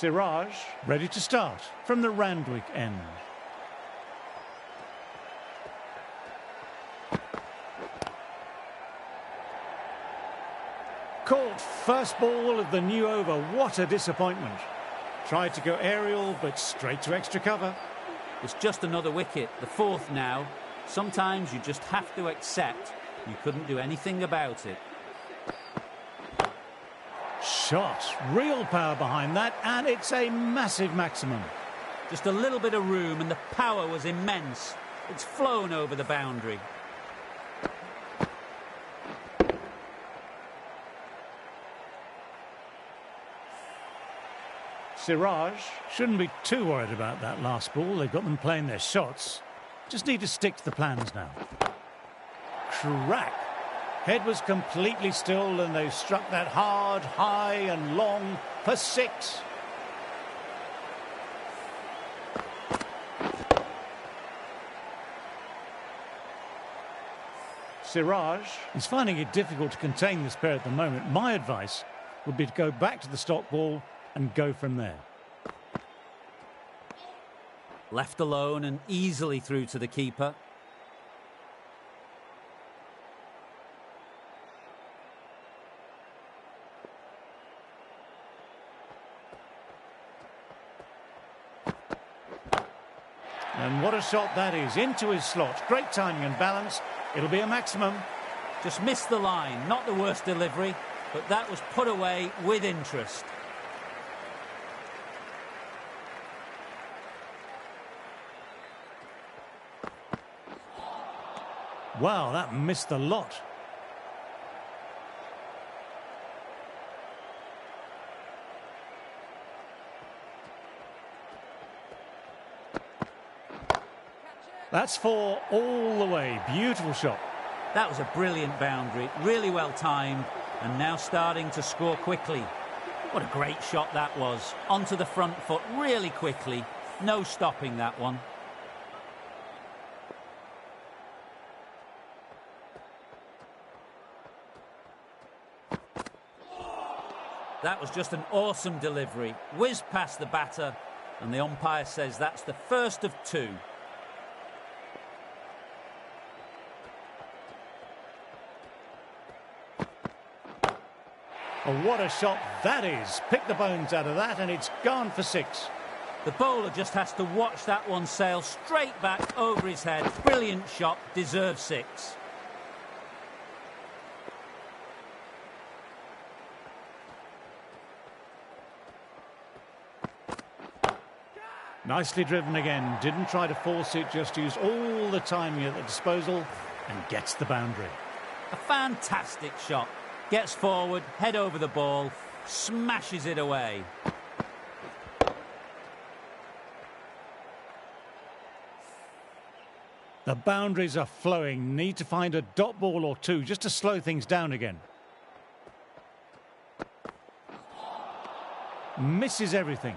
Siraj ready to start from the Randwick end. Caught first ball of the new over. What a disappointment. Tried to go aerial, but straight to extra cover. It's just another wicket, the fourth now. Sometimes you just have to accept you couldn't do anything about it. Shot. Real power behind that, and it's a massive maximum. Just a little bit of room, and the power was immense. It's flown over the boundary. Siraj shouldn't be too worried about that last ball. They've got them playing their shots. Just need to stick to the plans now. Crack. Head was completely still, and they struck that hard, high and long for 6. Siraj is finding it difficult to contain this pair at the moment. My advice would be to go back to the stock ball and go from there. Left alone and easily through to the keeper. And what a shot that is, into his slot. Great timing and balance. It'll be a maximum. Just missed the line, not the worst delivery, but that was put away with interest. Wow, that missed the lot. That's 4 all the way. Beautiful shot. That was a brilliant boundary, really well timed, and now starting to score quickly. What a great shot that was. Onto the front foot really quickly. No stopping that one. That was just an awesome delivery. Whizzed past the batter, and the umpire says that's the first of 2. Oh, what a shot that is. Pick the bones out of that, and it's gone for 6. The bowler just has to watch that one sail straight back over his head. Brilliant shot, deserves 6. Nicely driven again. Didn't try to force it, just used all the timing at the disposal and gets the boundary. A fantastic shot. Gets forward, head over the ball, smashes it away. The boundaries are flowing. Need to find a dot ball or 2 just to slow things down again. Misses everything.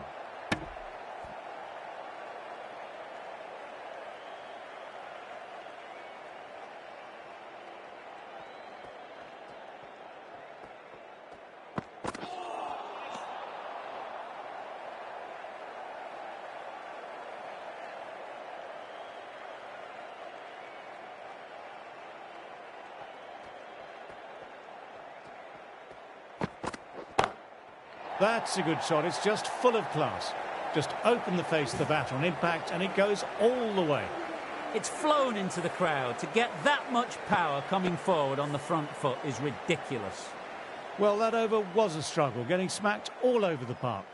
That's a good shot. It's just full of class. Just open the face of the bat on impact and it goes all the way. It's flown into the crowd. To get that much power coming forward on the front foot is ridiculous. Well, that over was a struggle, getting smacked all over the park.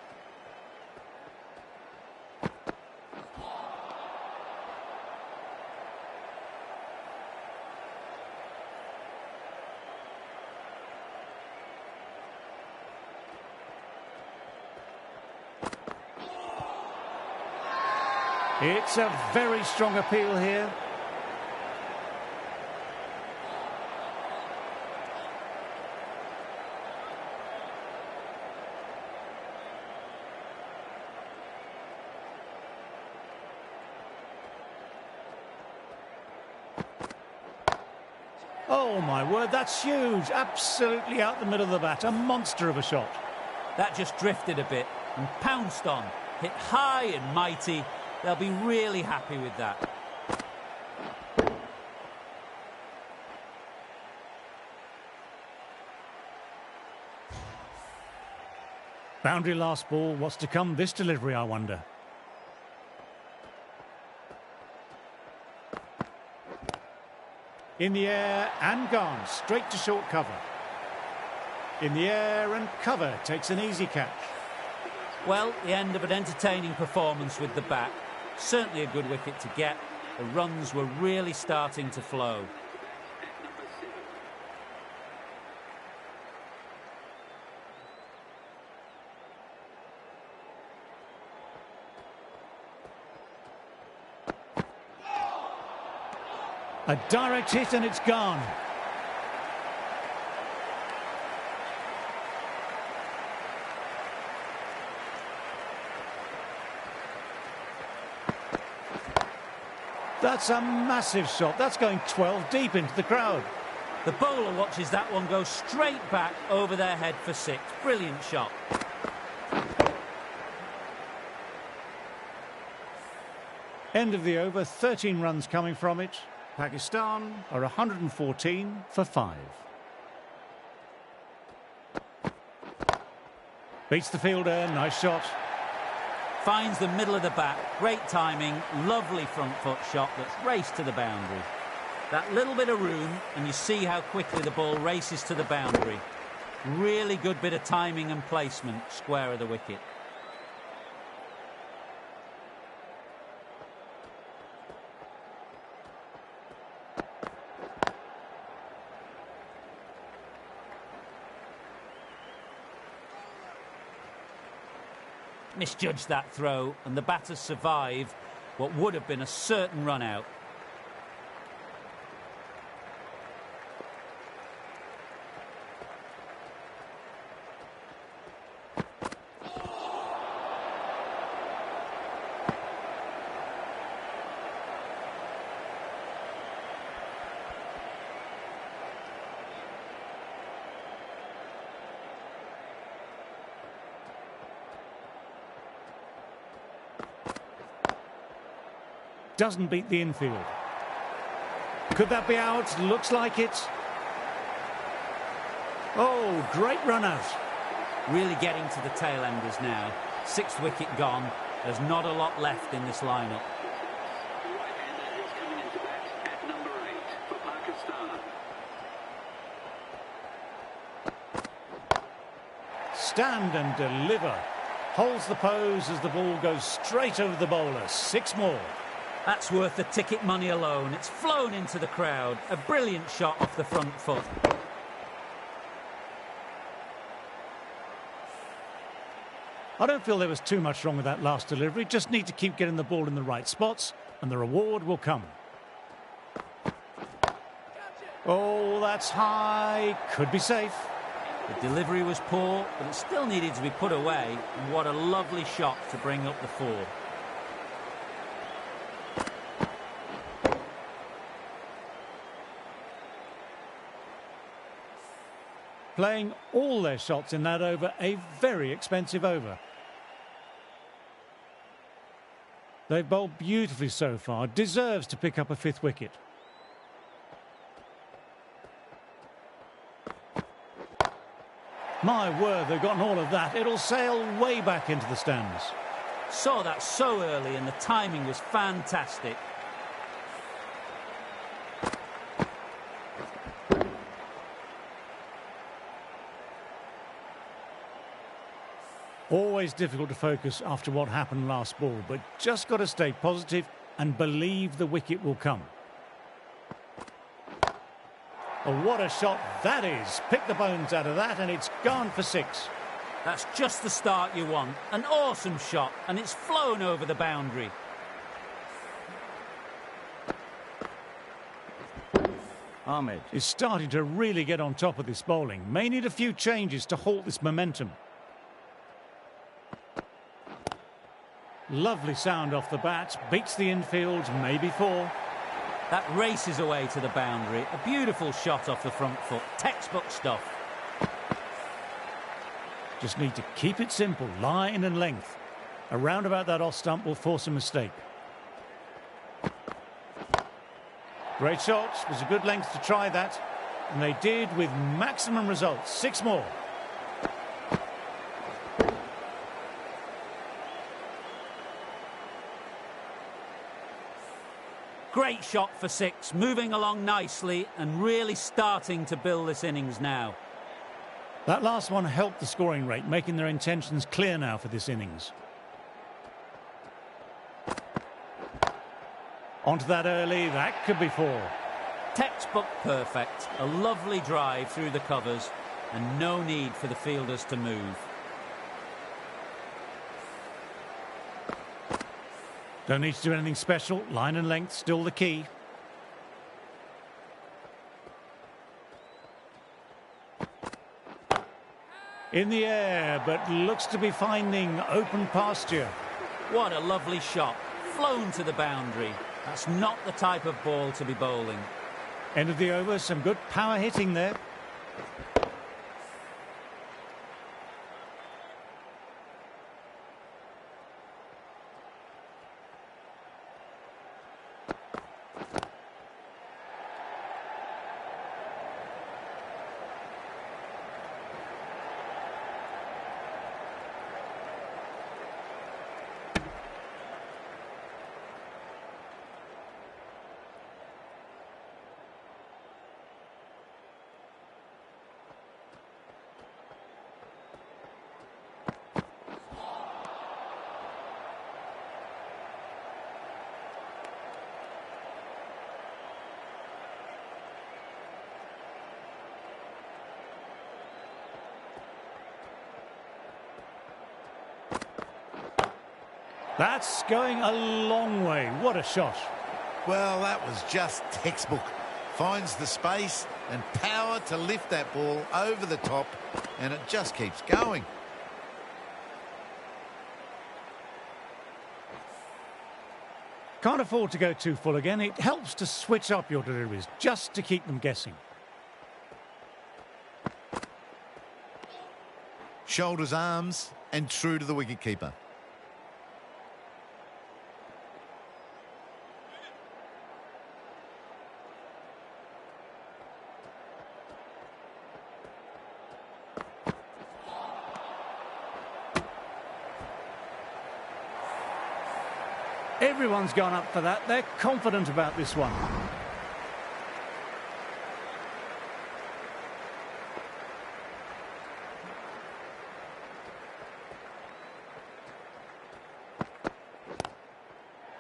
It's a very strong appeal here. Oh my word, that's huge. Absolutely out the middle of the bat. A monster of a shot. That just drifted a bit. and pounced on. Hit high and mighty. They'll be really happy with that. Boundary last ball. What's to come this delivery, I wonder? In the air and gone. Straight to short cover. In the air and cover. Takes an easy catch. Well, the end of an entertaining performance with the bat. Certainly a good wicket to get. The runs were really starting to flow. A direct hit and it's gone. That's a massive shot. That's going 12 deep into the crowd. The bowler watches that one go straight back over their head for 6. Brilliant shot. End of the over, 13 runs coming from it. Pakistan are 114 for 5. Beats the fielder, nice shot. Finds the middle of the bat, great timing, lovely front foot shot that's raced to the boundary. That little bit of room, and you see how quickly the ball races to the boundary. Really good bit of timing and placement, square of the wicket. Misjudged that throw, and the batters survive what would have been a certain run out. Doesn't beat the infield. Could that be out? Looks like it. Oh, great run out. Really getting to the tail enders now. 6th wicket gone. There's not a lot left in this lineup. Stand and deliver. Holds the pose as the ball goes straight over the bowler. 6 more. That's worth the ticket money alone. It's flown into the crowd. A brilliant shot off the front foot. I don't feel there was too much wrong with that last delivery. Just need to keep getting the ball in the right spots and the reward will come. Oh, that's high. Could be safe. The delivery was poor, but it still needed to be put away. And what a lovely shot to bring up the 4. Playing all their shots in that over, a very expensive over. They've bowled beautifully so far, deserves to pick up a 5th wicket. My word, they've gotten all of that. It'll sail way back into the stands. Saw that so early and the timing was fantastic. Always difficult to focus after what happened last ball, but just got to stay positive and believe the wicket will come. Oh, what a shot that is. Pick the bones out of that and it's gone for 6. That's just the start you want. An awesome shot and it's flown over the boundary. Ahmed is starting to really get on top of this bowling. May need a few changes to halt this momentum. Lovely sound off the bat, beats the infield, maybe 4. That races away to the boundary. A beautiful shot off the front foot. Textbook stuff. Just need to keep it simple, line and length. A roundabout that off stump will force a mistake. Great shot, was a good length to try that. And they did with maximum results. 6 more. Great shot for 6, moving along nicely and really starting to build this innings now. That last one helped the scoring rate, making their intentions clear now for this innings. Onto that early, that could be 4. Textbook perfect, a lovely drive through the covers and no need for the fielders to move. Don't need to do anything special, line and length still the key. In the air, but looks to be finding open pasture. What a lovely shot, flown to the boundary. That's not the type of ball to be bowling. End of the over, some good power hitting there. That's going a long way. What a shot. Well, that was just textbook. Finds the space and power to lift that ball over the top, and it just keeps going. Can't afford to go too full again. It helps to switch up your deliveries, just to keep them guessing. Shoulders, arms, and true to the wicketkeeper. Everyone's gone up for that. They're confident about this one.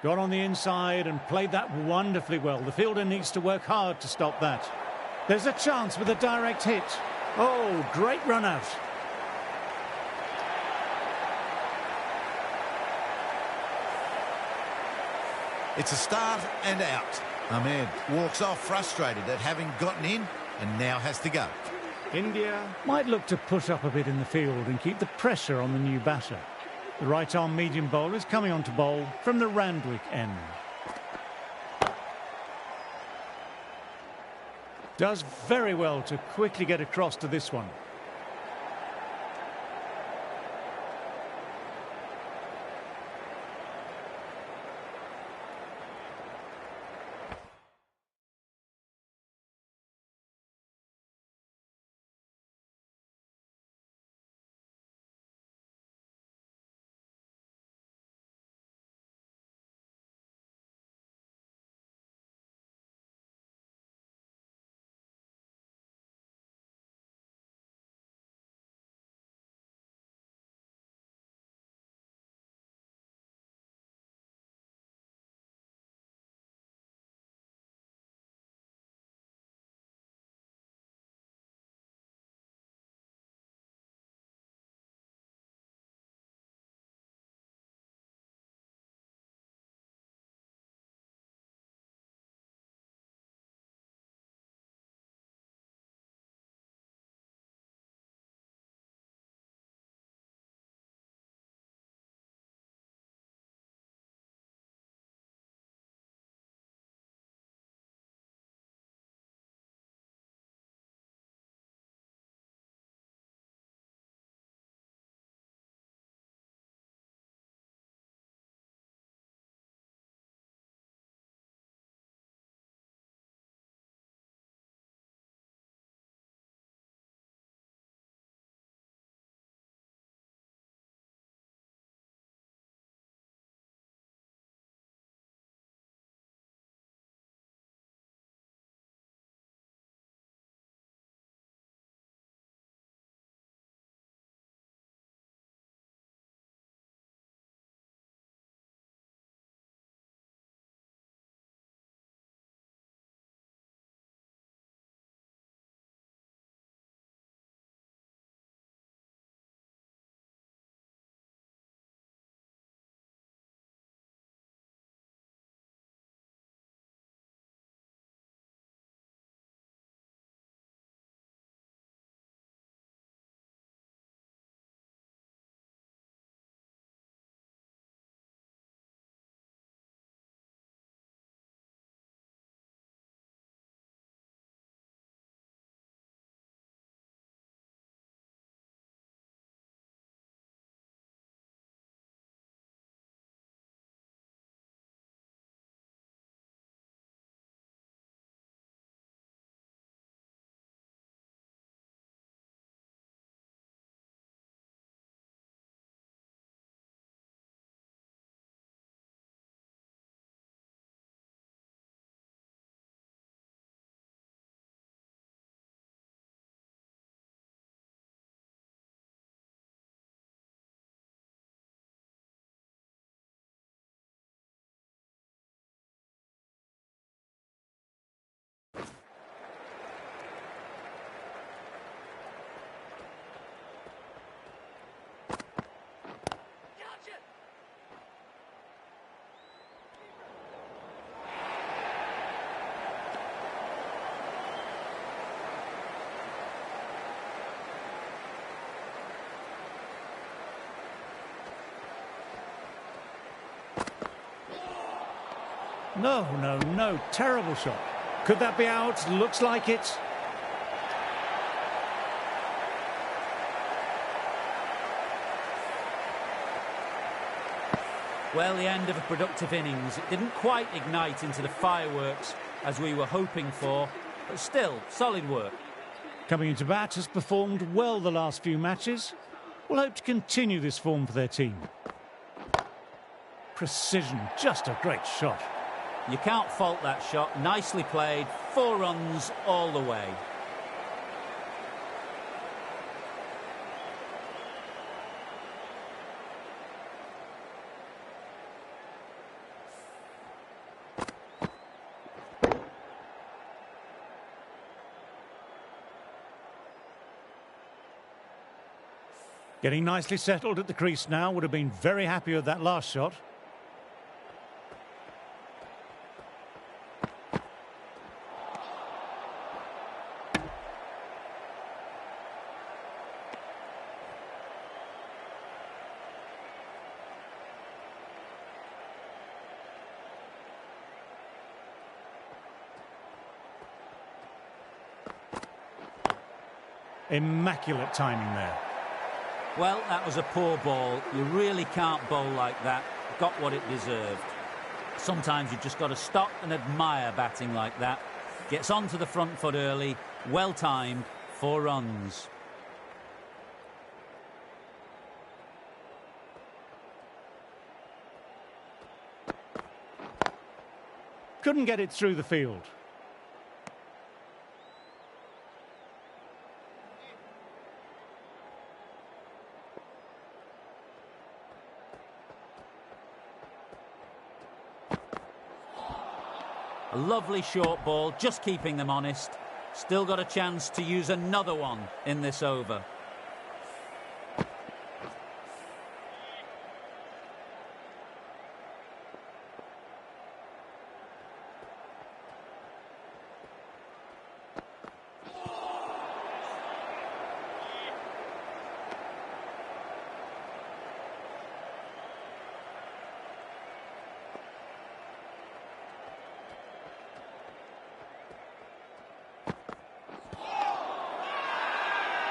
Got on the inside and played that wonderfully well. The fielder needs to work hard to stop that. There's a chance with a direct hit. Oh, great run out. It's a start and out. Ahmed walks off frustrated at having gotten in and now has to go. India might look to push up a bit in the field and keep the pressure on the new batter. The right-arm medium bowler is coming on to bowl from the Randwick end. Does very well to quickly get across to this one. No, no, no. Terrible shot. Could that be out? Looks like it. Well, the end of a productive innings. It didn't quite ignite into the fireworks as we were hoping for, but still, solid work. Coming into bat, has performed well the last few matches. Will hope to continue this form for their team. Precision, just a great shot. You can't fault that shot. Nicely played. 4 runs all the way. Getting nicely settled at the crease now. Would have been very happy with that last shot. Immaculate timing there. Well, that was a poor ball. You really can't bowl like that. Got what it deserved. Sometimes you've just got to stop and admire batting like that. Gets onto the front foot early. Well timed. 4 runs. Couldn't get it through the field. A lovely short ball, just keeping them honest. Still got a chance to use another one in this over.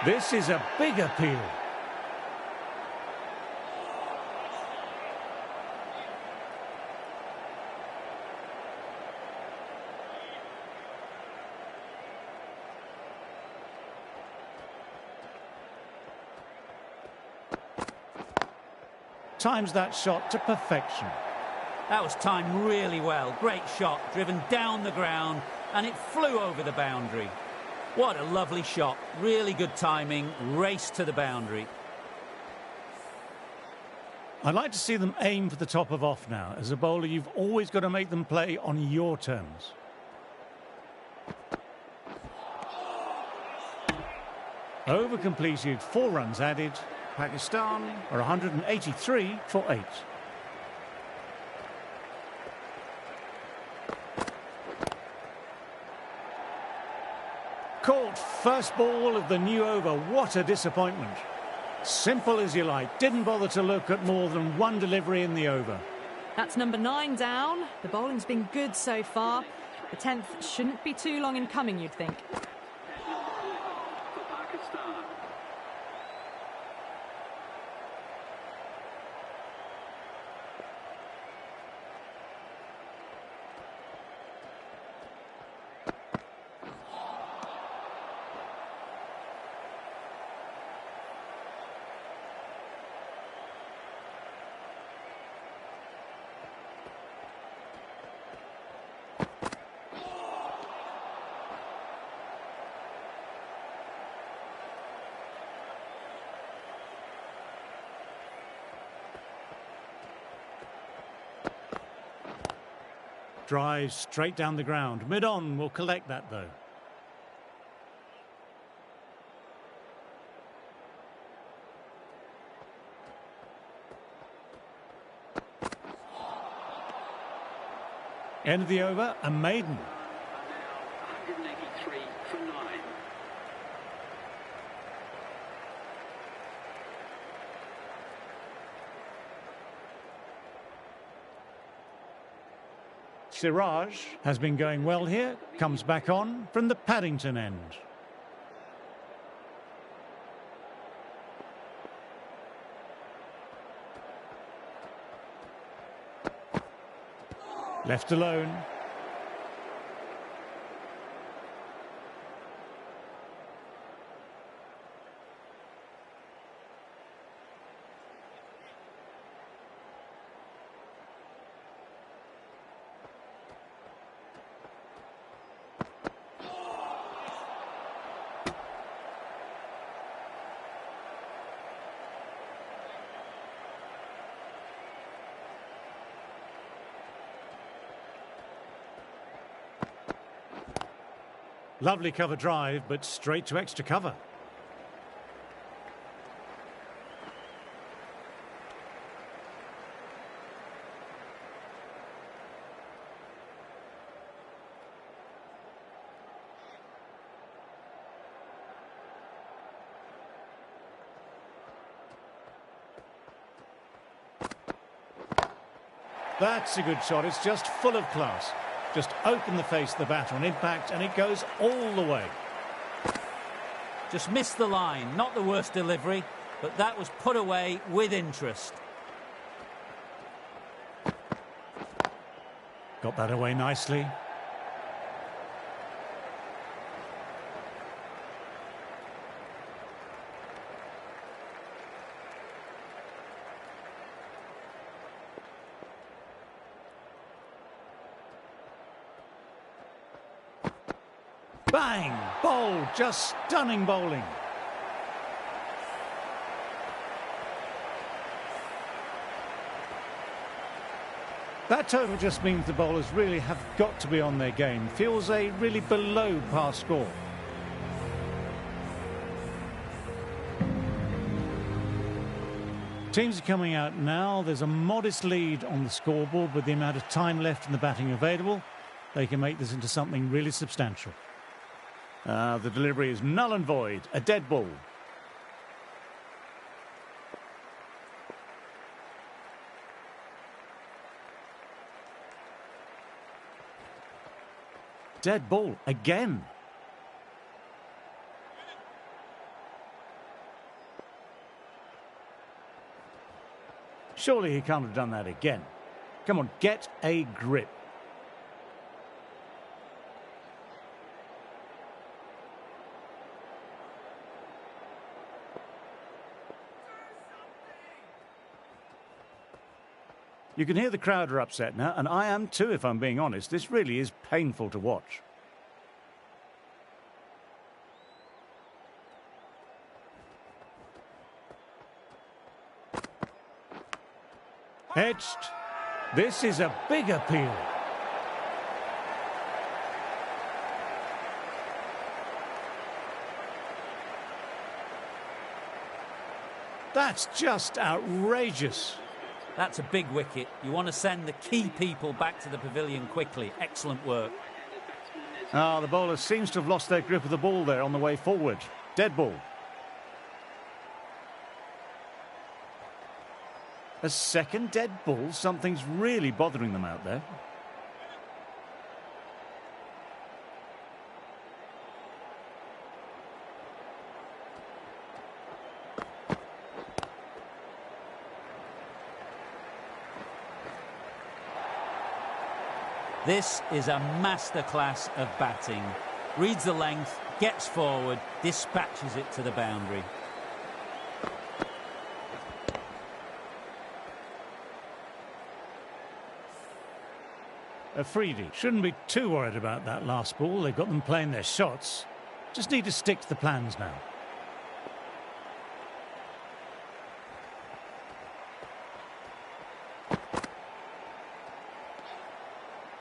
This is a big appeal. Times that shot to perfection. That was timed really well. Great shot, driven down the ground, and it flew over the boundary. What a lovely shot. Really good timing. Race to the boundary. I'd like to see them aim for the top of off now. As a bowler, you've always got to make them play on your terms. Over completed, 4 runs added. Pakistan are 183 for 8. Caught first ball of the new over. What a disappointment. Simple as you like. Didn't bother to look at more than one delivery in the over. That's number 9 down. The bowling's been good so far. The 10th shouldn't be too long in coming, you'd think. Drives straight down the ground. Mid-on will collect that, though. End of the over, a maiden. 183 for 9. Siraj has been going well here, comes back on from the Paddington end. Left alone. Lovely cover drive, but straight to extra cover. That's a good shot. It's just full of class. Just open the face of the batter on impact and it goes all the way. Just missed the line. Not the worst delivery, but that was put away with interest. Got that away nicely. Bang! Bowled, just stunning bowling. That total just means the bowlers really have got to be on their game. Feels a really below par score. Teams are coming out now. There's a modest lead on the scoreboard with the amount of time left in the batting available. They can make this into something really substantial. The delivery is null and void, a dead ball. Dead ball again. Surely he can't have done that again. Come on, get a grip. You can hear the crowd are upset now, and I am too, if I'm being honest. This really is painful to watch. Edged. This is a big appeal. That's just outrageous. That's a big wicket. You want to send the key people back to the pavilion quickly. Excellent work. The bowler seems to have lost their grip of the ball there on the way forward. Dead ball. A second dead ball? Something's really bothering them out there. This is a masterclass of batting. Reads the length, gets forward, dispatches it to the boundary. Afridi shouldn't be too worried about that last ball. They've got them playing their shots. Just need to stick to the plans now.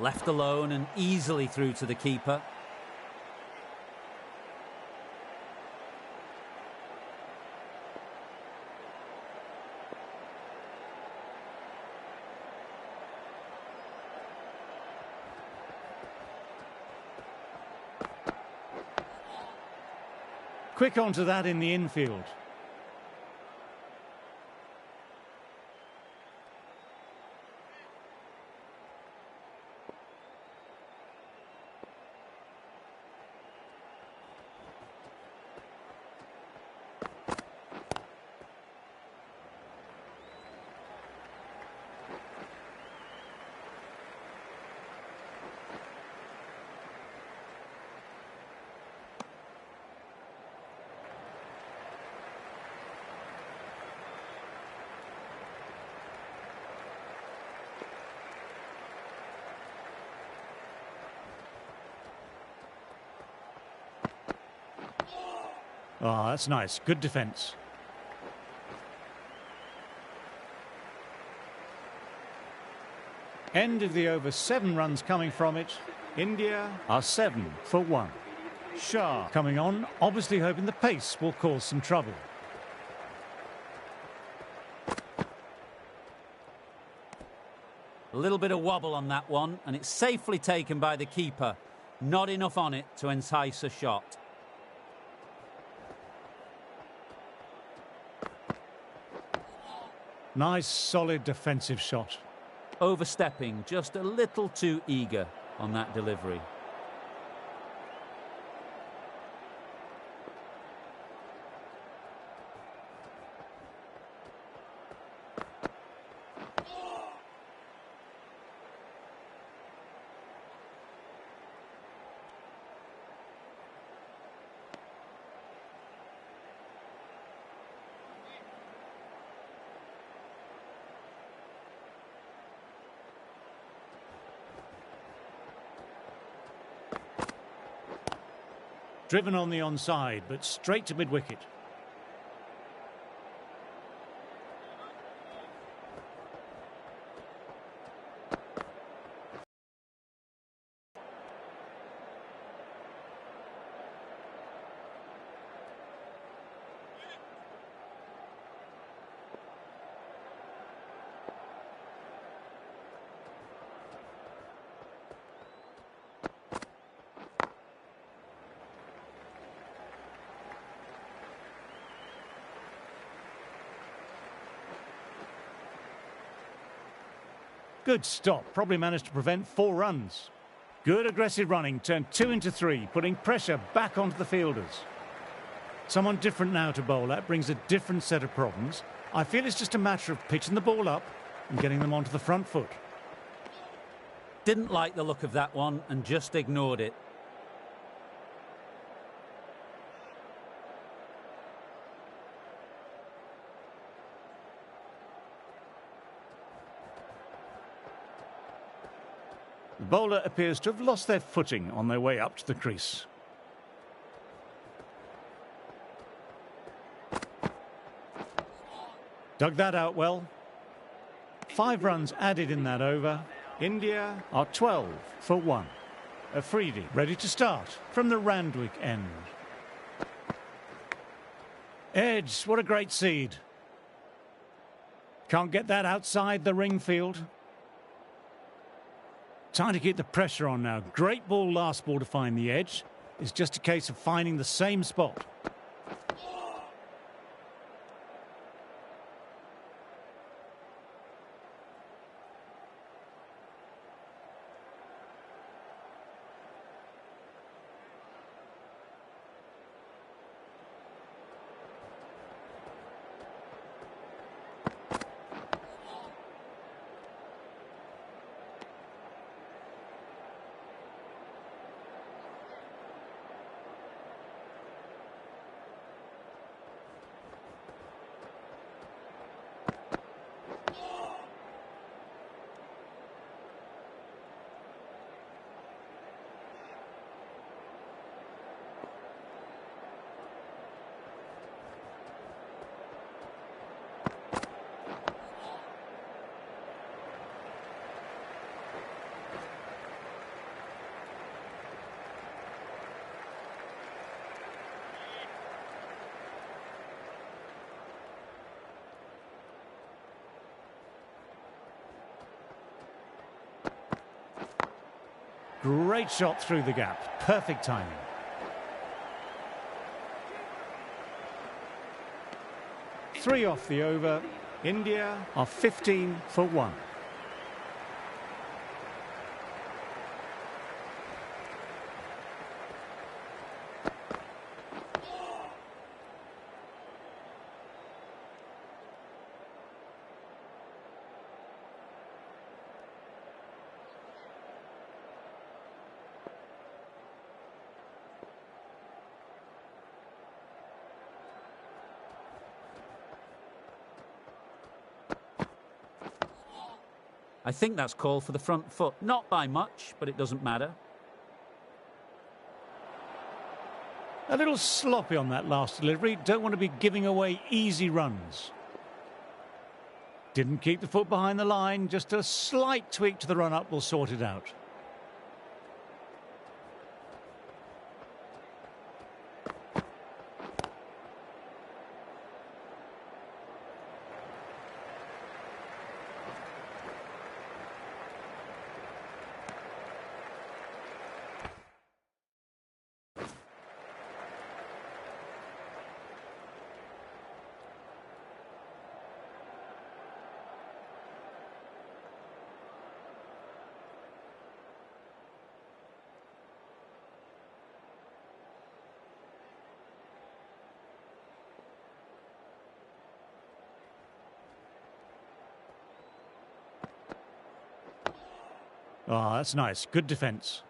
Left alone and easily through to the keeper. Quick onto that in the infield. Oh, that's nice. Good defence. End of the over, 7 runs coming from it. India are 7 for 1. Shah coming on, obviously hoping the pace will cause some trouble. A little bit of wobble on that one, and it's safely taken by the keeper. Not enough on it to entice a shot. Nice, solid defensive shot. Overstepping, just a little too eager on that delivery. Driven on the onside, but straight to mid-wicket. Good stop, probably managed to prevent 4 runs. Good aggressive running, turned 2 into 3, putting pressure back onto the fielders. Someone different now to bowl at brings a different set of problems. I feel it's just a matter of pitching the ball up and getting them onto the front foot. Didn't like the look of that one and just ignored it. The bowler appears to have lost their footing on their way up to the crease. Dug that out well. 5 runs added in that over. India are 12 for 1. Afridi ready to start from the Randwick end. Edge, what a great seed. Can't get that outside the ring field. Trying to keep the pressure on now. Great ball last ball to find the edge. It's just a case of finding the same spot. Great shot through the gap. Perfect timing. Three off the over. India are 15 for 1. I think that's called for the front foot. Not by much, but it doesn't matter. A little sloppy on that last delivery. Don't want to be giving away easy runs. Didn't keep the foot behind the line. Just a slight tweak to the run-up will sort it out. Oh, that's nice. Good defence.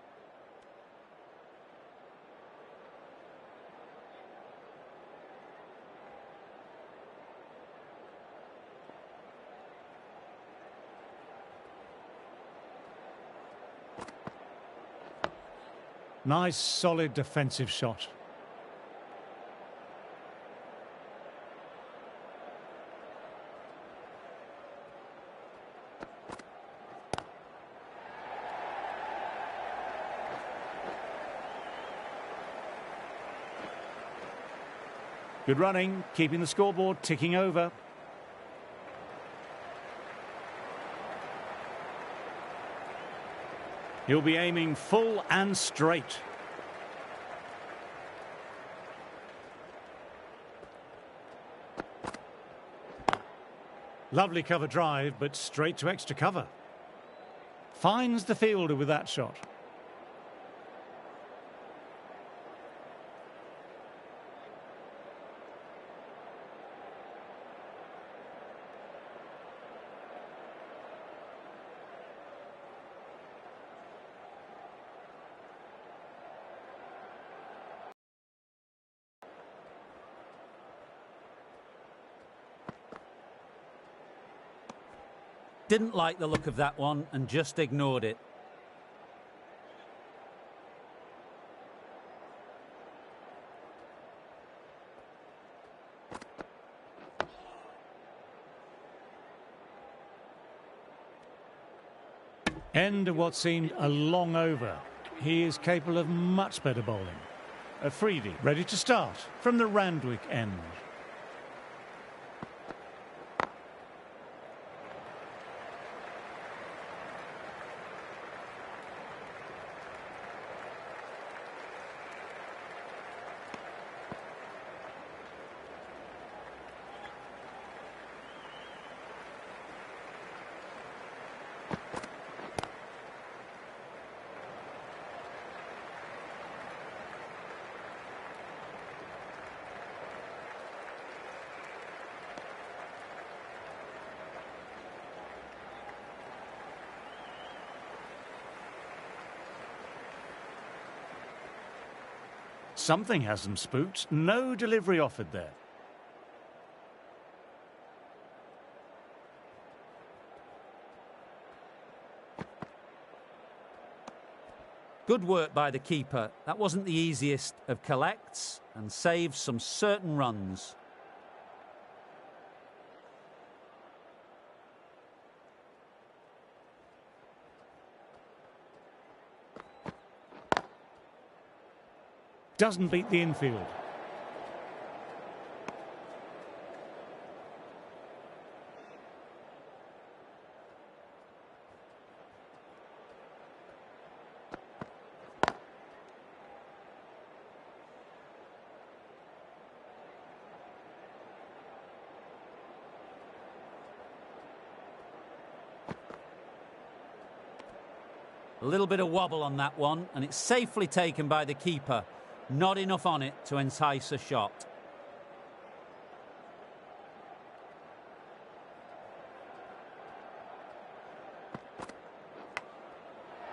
Nice, solid defensive shot. Good running, keeping the scoreboard ticking over. He'll be aiming full and straight. Lovely cover drive, but straight to extra cover. Finds the fielder with that shot. Didn't like the look of that one and just ignored it. End of what seemed a long over. He is capable of much better bowling. Afridi ready to start from the Randwick end. Something has them spooked. No delivery offered there. Good work by the keeper. That wasn't the easiest of collects and saves some certain runs. Doesn't beat the infield. A little bit of wobble on that one, and it's safely taken by the keeper. Not enough on it to entice a shot.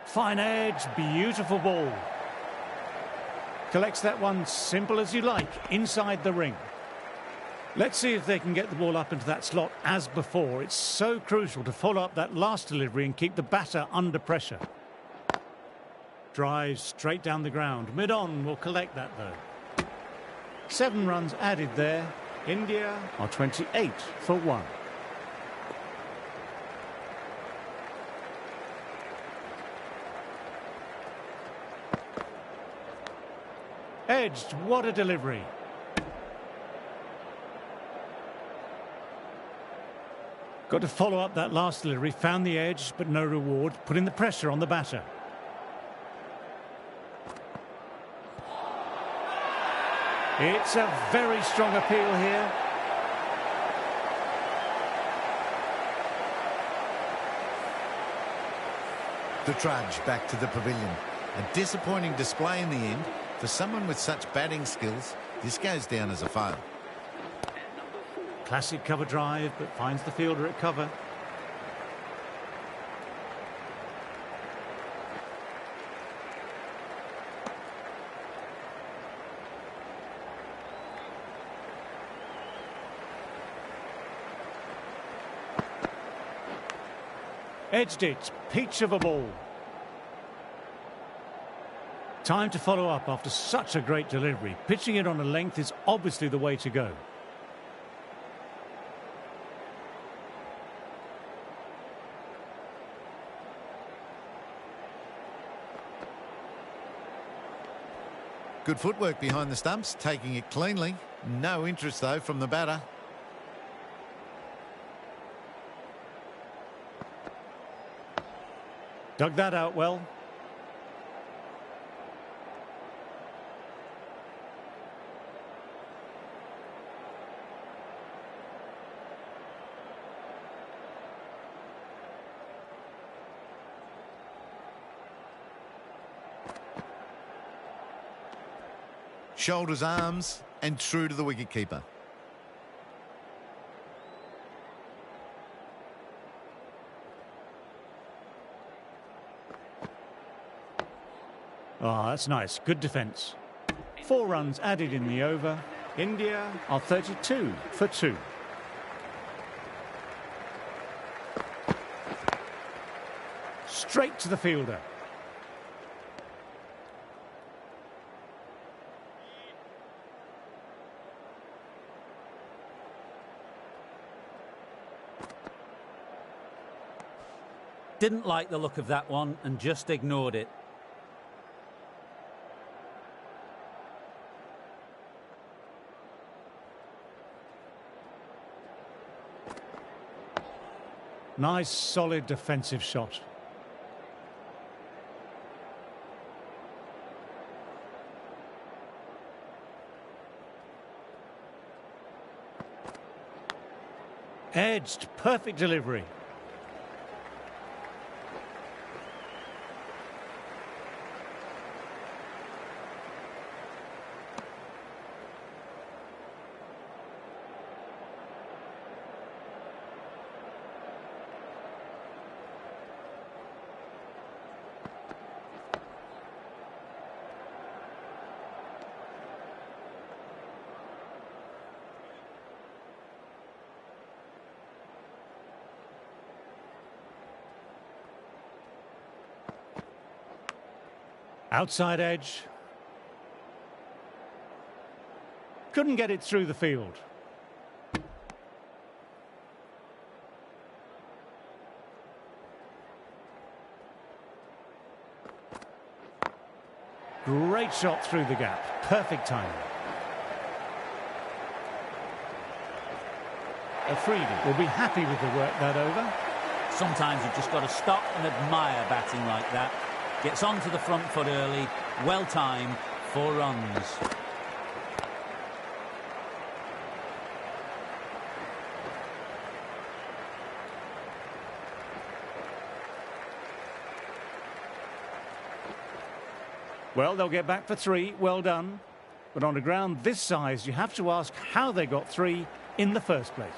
Fine edge, beautiful ball. Collects that one simple as you like, inside the ring. Let's see if they can get the ball up into that slot as before. It's so crucial to follow up that last delivery and keep the batter under pressure. Drives straight down the ground. Mid-on will collect that though. 7 runs added there. India are 28 for 1. Edged, what a delivery. Got to follow up that last delivery, found the edge but no reward, putting the pressure on the batter. It's a very strong appeal here. The trudge back to the pavilion. A disappointing display in the end. For someone with such batting skills, this goes down as a fail. Classic cover drive, but finds the fielder at cover. Edged it, peach of a ball. Time to follow up after such a great delivery. Pitching it on a length is obviously the way to go. Good footwork behind the stumps, taking it cleanly. No interest, though, from the batter. Dug that out well. Shoulders, arms, and true to the wicketkeeper. Ah, that's nice. Good defence. 4 runs added in the over. India are 32 for 2. Straight to the fielder. Didn't like the look of that one and just ignored it. Nice, solid defensive shot. Edged, perfect delivery. Outside edge. Couldn't get it through the field. Great shot through the gap. Perfect timing. Afridi will be happy with the work that over. Sometimes you've just got to stop and admire batting like that. Gets onto the front foot early, well timed, 4 runs. Well, they'll get back for 3, well done. But on a ground this size, you have to ask how they got 3 in the first place.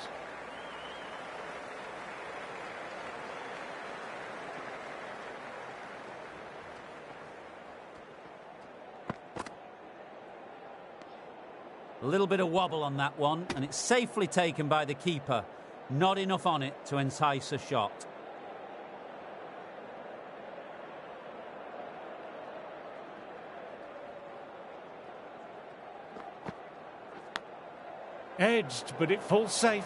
A little bit of wobble on that one, and it's safely taken by the keeper. Not enough on it to entice a shot. Edged, but it falls safe.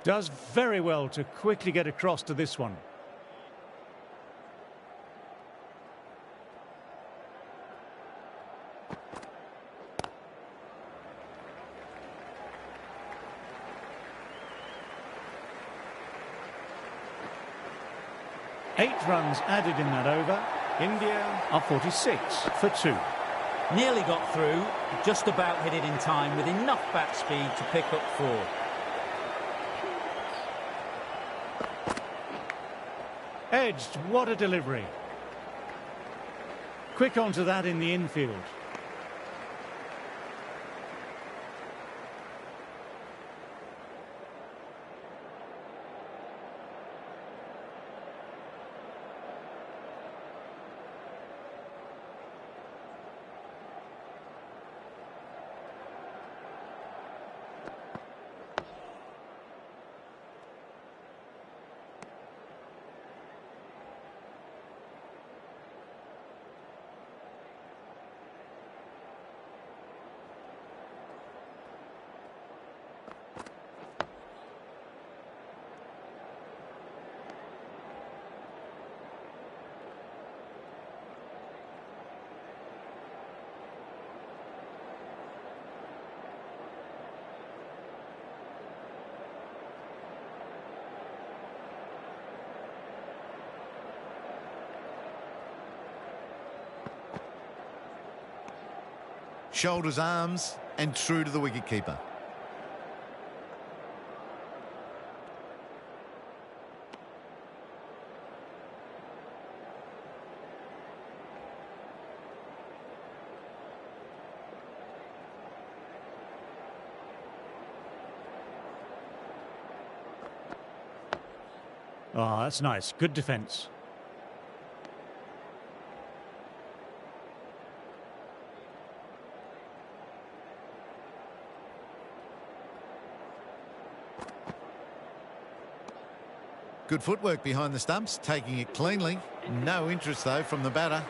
Does very well to quickly get across to this one. Eight runs added in that over. India are 46 for 2. Nearly got through, just about hit it in time with enough bat speed to pick up 4. Edged, what a delivery. Quick onto that in the infield. Shoulders, arms, and true to the wicketkeeper. Oh, that's nice. Good defence. Good footwork behind the stumps, taking it cleanly. No interest, though, from the batter.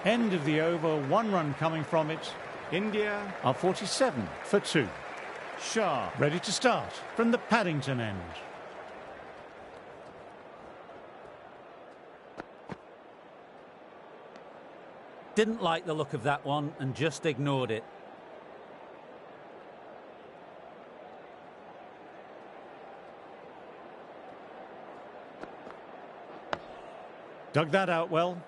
End of the over, 1 run coming from it. India are 47 for 2. Shah ready to start from the Paddington end. Didn't like the look of that one and just ignored it. Dug that out well.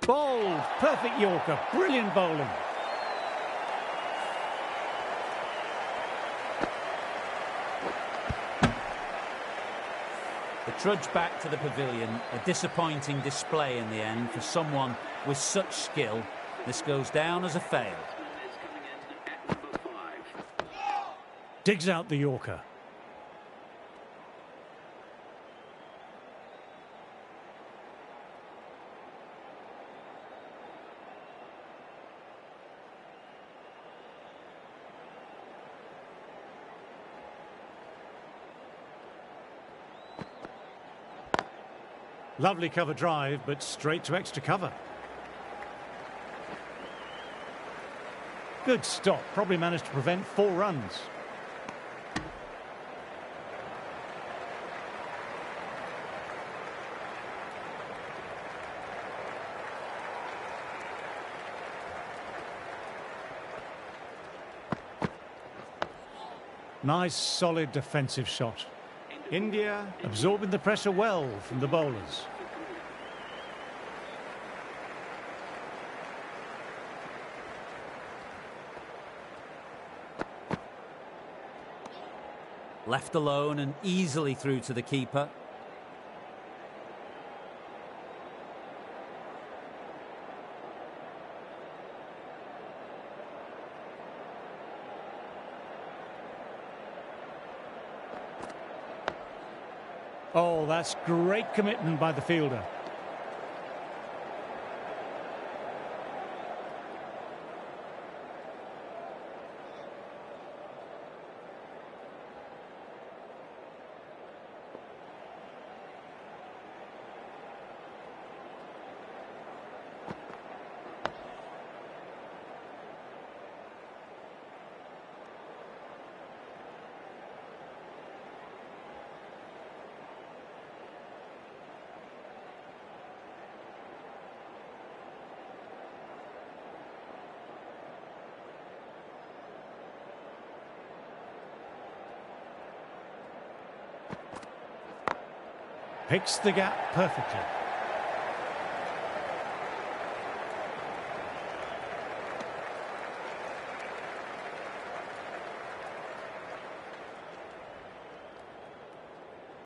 Bowled, perfect Yorker, brilliant bowling. The trudge back to the pavilion, a disappointing display in the end for someone with such skill. This goes down as a fail. Digs out the Yorker. Lovely cover drive, but straight to extra cover. Good stop, probably managed to prevent 4 runs. Nice, solid defensive shot. India absorbing the pressure well from the bowlers. Left alone and easily through to the keeper. Oh, that's great commitment by the fielder. Picks the gap perfectly.